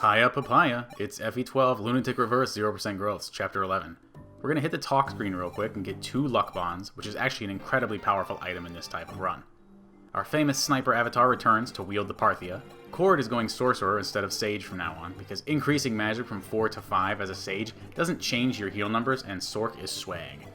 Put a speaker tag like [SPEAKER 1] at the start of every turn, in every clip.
[SPEAKER 1] Hiya papaya, it's FE12 Lunatic-Reverse 0% Growths, Chapter 11. We're going to hit the talk screen real quick and get 2 luck bonds, which is actually an incredibly powerful item in this type of run. Our famous sniper avatar returns to wield the Parthia. Cord is going sorcerer instead of sage from now on, because increasing magic from 4 to 5 as a sage doesn't change your heal numbers, and Sork is swag.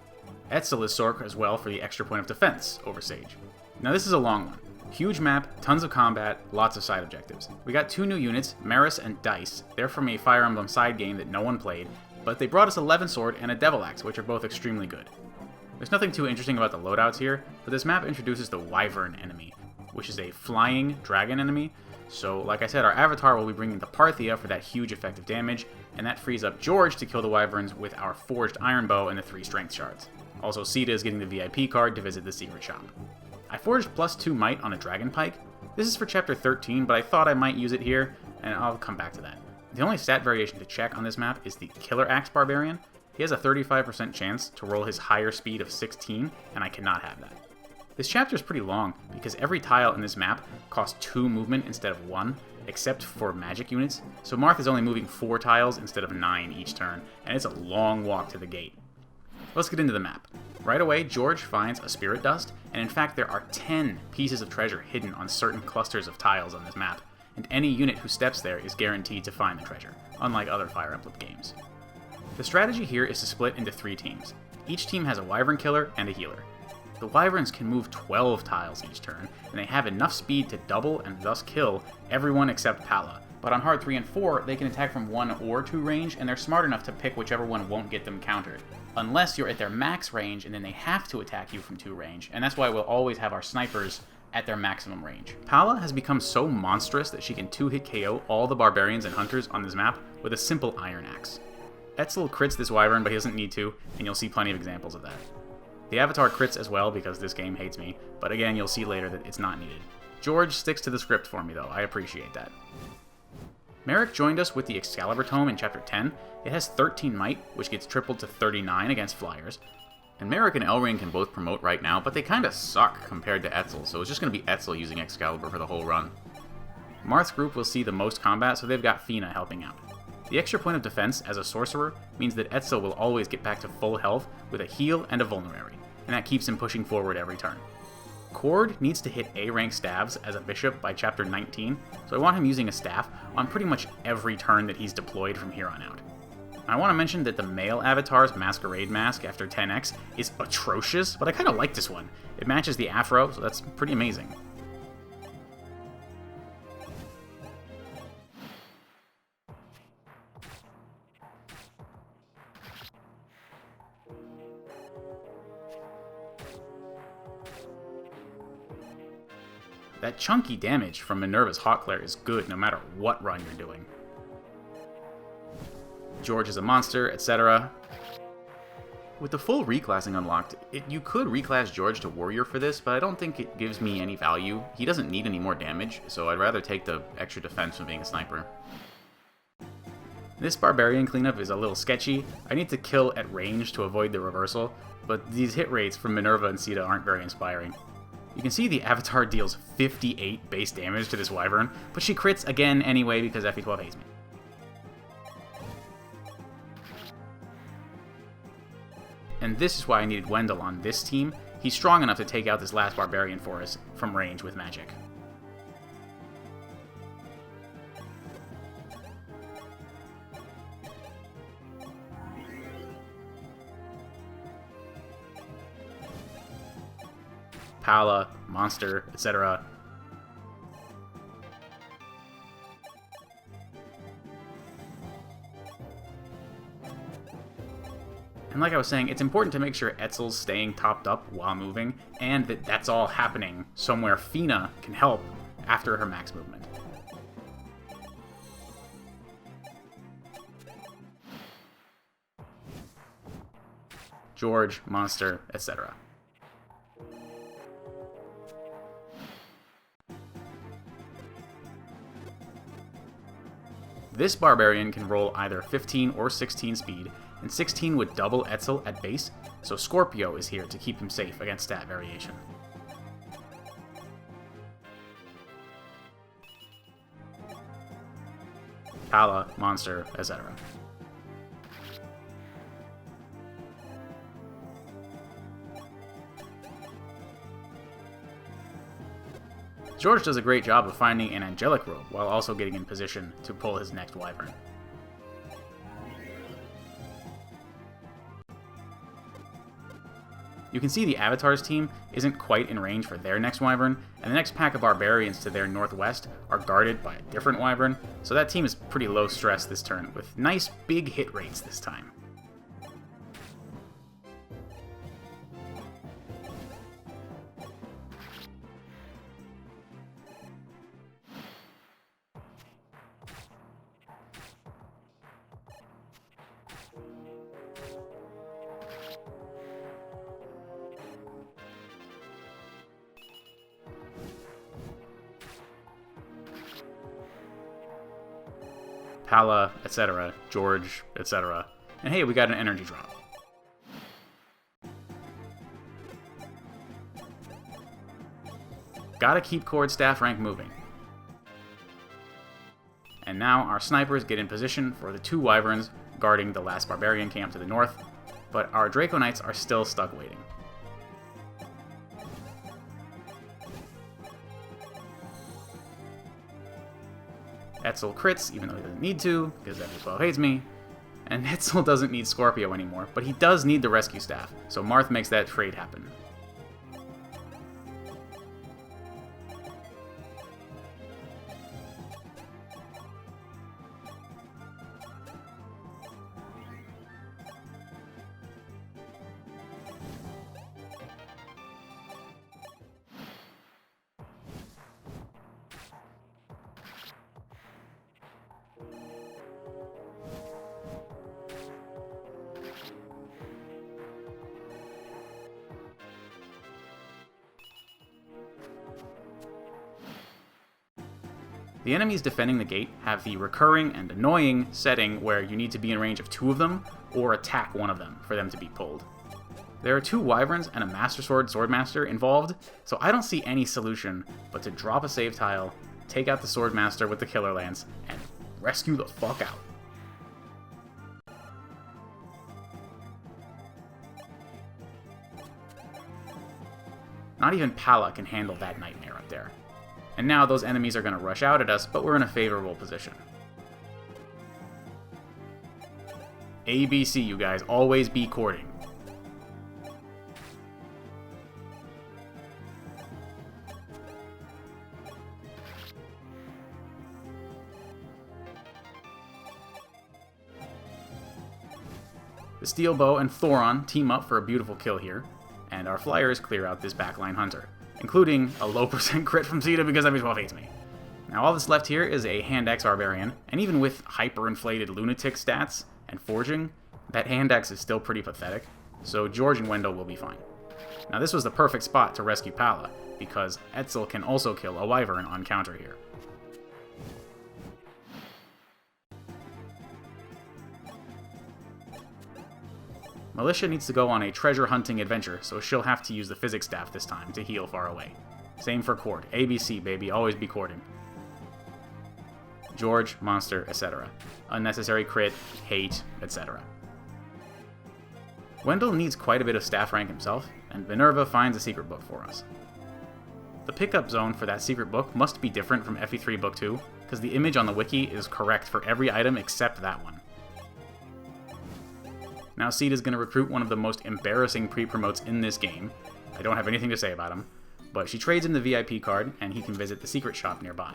[SPEAKER 1] Etzel is Sork as well for the extra point of defense over sage. Now this is a long one. Huge map, tons of combat, lots of side objectives. We got 2 new units, Maris and Dice. They're from a Fire Emblem side game that no one played, but they brought us a Levin Sword and a Devil Axe, which are both extremely good. There's nothing too interesting about the loadouts here, but this map introduces the Wyvern enemy, which is a flying dragon enemy. So, like I said, our avatar will be bringing the Parthia for that huge effective damage, and that frees up George to kill the Wyverns with our Forged Iron Bow and the 3 Strength Shards. Also, Sita is getting the VIP card to visit the secret shop. I forged +2 might on a Dragonpike. This is for chapter 13, but I thought I might use it here, and I'll come back to that. The only stat variation to check on this map is the Killer Axe Barbarian. He has a 35% chance to roll his higher speed of 16, and I cannot have that. This chapter is pretty long, because every tile in this map costs 2 movement instead of 1, except for magic units, so Marth is only moving 4 tiles instead of 9 each turn, and it's a long walk to the gate. Let's get into the map. Right away, George finds a Spirit Dust, and in fact there are 10 pieces of treasure hidden on certain clusters of tiles on this map, and any unit who steps there is guaranteed to find the treasure, unlike other Fire Emblem games. The strategy here is to split into 3 teams. Each team has a Wyvern Killer and a Healer. The Wyverns can move 12 tiles each turn, and they have enough speed to double and thus kill everyone except Pala. But on hard 3 and 4, they can attack from 1 or 2 range, and they're smart enough to pick whichever one won't get them countered. Unless you're at their max range, and then they have to attack you from 2 range, and that's why we'll always have our snipers at their maximum range. Pala has become so monstrous that she can 2-hit KO all the barbarians and hunters on this map with a simple Iron Axe. Etzel crits this Wyvern, but he doesn't need to, and you'll see plenty of examples of that. The Avatar crits as well because this game hates me, but again, you'll see later that it's not needed. George sticks to the script for me though, I appreciate that. Merrick joined us with the Excalibur Tome in Chapter 10. It has 13 might, which gets tripled to 39 against flyers. And Merrick and Elring can both promote right now, but they kinda suck compared to Etzel, so it's just gonna be Etzel using Excalibur for the whole run. Marth's group will see the most combat, so they've got Fina helping out. The extra point of defense as a sorcerer means that Etzel will always get back to full health with a heal and a vulnerary, and that keeps him pushing forward every turn. Cord needs to hit A-rank staves as a bishop by chapter 19, so I want him using a staff on pretty much every turn that he's deployed from here on out. I want to mention that the male avatar's masquerade mask after 10x is atrocious, but I kind of like this one. It matches the afro, so that's pretty amazing. That chunky damage from Minerva's Hot Glare is good no matter what run you're doing. George is a monster, etc. With the full reclassing unlocked, you could reclass George to Warrior for this, but I don't think it gives me any value. He doesn't need any more damage, so I'd rather take the extra defense from being a sniper. This Barbarian cleanup is a little sketchy. I need to kill at range to avoid the reversal, but these hit rates from Minerva and Sita aren't very inspiring. You can see the Avatar deals 58 base damage to this Wyvern, but she crits again anyway because FE12 hates me. And this is why I needed Wendell on this team. He's strong enough to take out this last Barbarian for us from range with magic. Pala, monster, etc. And like I was saying, it's important to make sure Etzel's staying topped up while moving, and that that's all happening somewhere Fina can help after her max movement. George, monster, etc. This Barbarian can roll either 15 or 16 speed, and 16 would double Etzel at base, so Scorpio is here to keep him safe against stat variation. Pala, monster, etc. George does a great job of finding an angelic robe while also getting in position to pull his next wyvern. You can see the Avatar's team isn't quite in range for their next wyvern, and the next pack of barbarians to their northwest are guarded by a different wyvern, so that team is pretty low stress this turn, with nice big hit rates this time. Pala, etc., George, etc. And hey, we got an energy drop. Gotta keep Cord Staff rank moving. And now our snipers get in position for the 2 wyverns guarding the last barbarian camp to the north, but our Draco Knights are still stuck waiting. Etzel crits, even though he doesn't need to, because FE12 hates me. And Etzel doesn't need Scorpio anymore, but he does need the rescue staff, so Marth makes that trade happen. The enemies defending the gate have the recurring and annoying setting where you need to be in range of 2 of them, or attack one of them for them to be pulled. There are 2 wyverns and a Master Sword Swordmaster involved, so I don't see any solution but to drop a save tile, take out the Swordmaster with the Killer Lance, and rescue the fuck out. Not even Pala can handle that nightmare up there. And now those enemies are going to rush out at us, but we're in a favorable position. ABC, you guys, always be courting. The Steel Bow and Thoron team up for a beautiful kill here, and our flyers clear out this backline hunter, including a low % crit from Sita because FE12 hates me. Now all that's left here is a Hand Axe Barbarian, and even with hyper-inflated Lunatic stats and Forging, that Hand Axe is still pretty pathetic, so George and Wendell will be fine. Now this was the perfect spot to rescue Pala, because Etzel can also kill a Wyvern on counter here. Militia needs to go on a treasure hunting adventure, so she'll have to use the physics staff this time to heal far away. Same for Cord. ABC, baby, always be cording. George, monster, etc. Unnecessary crit, hate, etc. Wendell needs quite a bit of staff rank himself, and Minerva finds a secret book for us. The pickup zone for that secret book must be different from FE3 Book 2, because the image on the wiki is correct for every item except that one. Now Seed is going to recruit one of the most embarrassing pre-promotes in this game. I don't have anything to say about him, but she trades in the VIP card, and he can visit the secret shop nearby.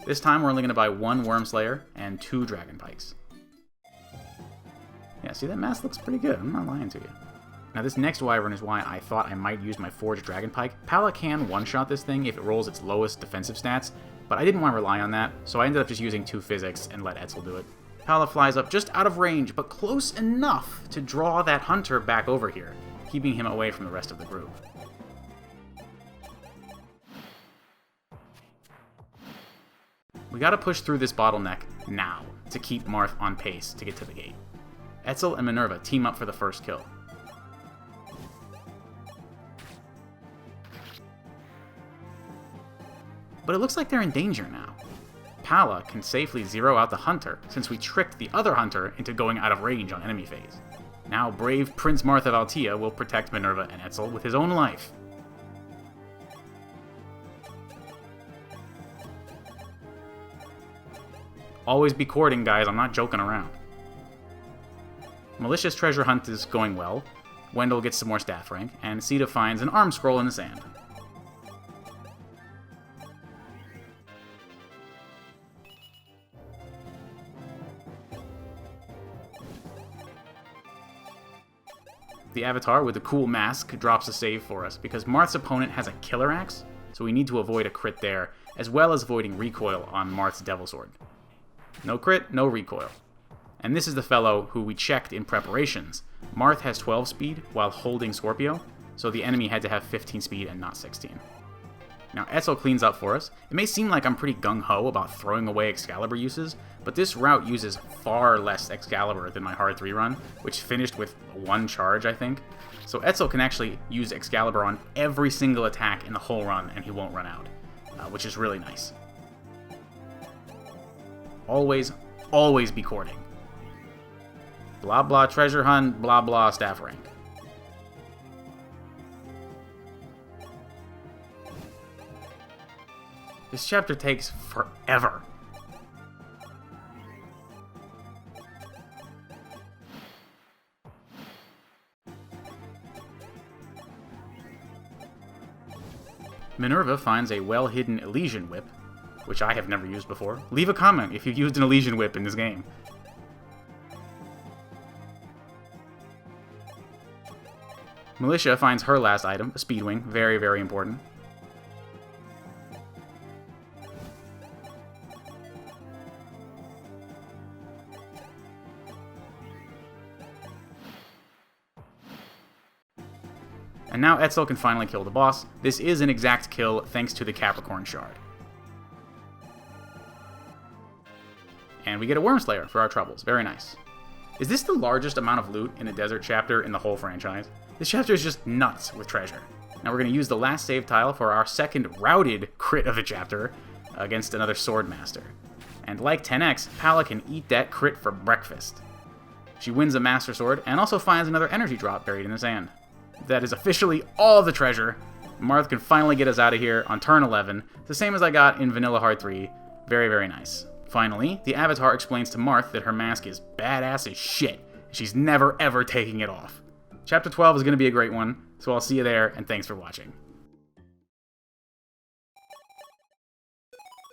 [SPEAKER 1] This time we're only going to buy 1 Wormslayer and 2 Dragonpikes. Yeah, see, that mask looks pretty good, I'm not lying to you. Now this next Wyvern is why I thought I might use my Forged Dragonpike. Pala can one-shot this thing if it rolls its lowest defensive stats, but I didn't want to rely on that, so I ended up just using 2 physics and let Etzel do it. Pala flies up just out of range, but close enough to draw that hunter back over here, keeping him away from the rest of the group. We gotta push through this bottleneck now to keep Marth on pace to get to the gate. Etzel and Minerva team up for the first kill. But it looks like they're in danger now. Pala can safely zero out the hunter, since we tricked the other hunter into going out of range on enemy phase. Now brave Prince Marth of Altea will protect Minerva and Etzel with his own life. Always be courting, guys, I'm not joking around. Malicious treasure hunt is going well. Wendell gets some more staff rank, and Sita finds an arm scroll in the sand. The Avatar with the cool mask drops a save for us because Marth's opponent has a killer axe, so we need to avoid a crit there, as well as avoiding recoil on Marth's Devil Sword. No crit, no recoil. And this is the fellow who we checked in preparations. Marth has 12 speed while holding Scorpio, so the enemy had to have 15 speed and not 16. Now Etzel cleans up for us. It may seem like I'm pretty gung-ho about throwing away Excalibur uses, but this route uses far less Excalibur than my Hard 3 run, which finished with 1 charge, I think. So Etzel can actually use Excalibur on every single attack in the whole run, and he won't run out, which is really nice. Always, always be courting. Blah blah treasure hunt, blah blah staff rank. This chapter takes forever. Minerva finds a well-hidden Elysian Whip, which I have never used before. Leave a comment if you've used an Elysian Whip in this game. Militia finds her last item, a Speedwing, very, very important. And now Etzel can finally kill the boss. This is an exact kill thanks to the Capricorn Shard. And we get a Wormslayer for our troubles, very nice. Is this the largest amount of loot in a desert chapter in the whole franchise? This chapter is just nuts with treasure. Now we're going to use the last save tile for our second routed crit of the chapter against another Swordmaster. And like 10x, Pala can eat that crit for breakfast. She wins a Master Sword and also finds another energy drop buried in the sand. That is officially all the treasure. Marth can finally get us out of here on turn 11, the same as I got in Vanilla Hard 3. Very, very nice. Finally, the Avatar explains to Marth that her mask is badass as shit. She's never ever taking it off. Chapter 12 is going to be a great one, so I'll see you there, and thanks for watching.